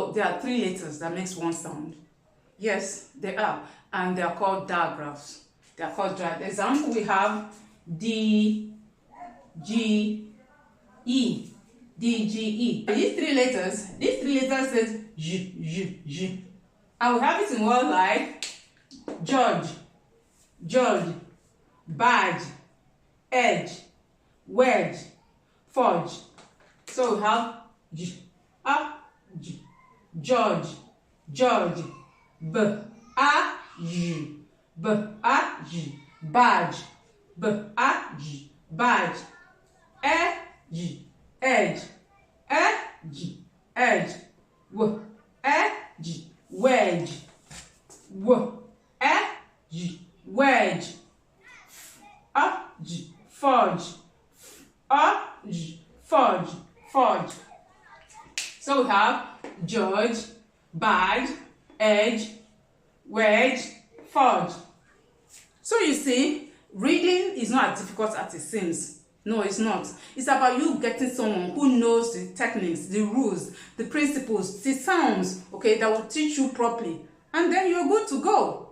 So there are 3 letters that makes one sound. Yes, they are, and they are called digraphs. They are called digraphs. Example, we have D, G, E. D, G, E. These 3 letters says J. And we have it in words like George, badge, edge, wedge, forge. So we have J, A, J, George, B, A, J, badge, B, A, J, badge, edge, edge, wedge, wedge, forge, forge. So we have George, badge, edge, wedge, forge. So you see, reading is not as difficult as it seems. No, it's not. It's about you getting someone who knows the techniques, the rules, the principles, the sounds, okay, that will teach you properly. And then you're good to go.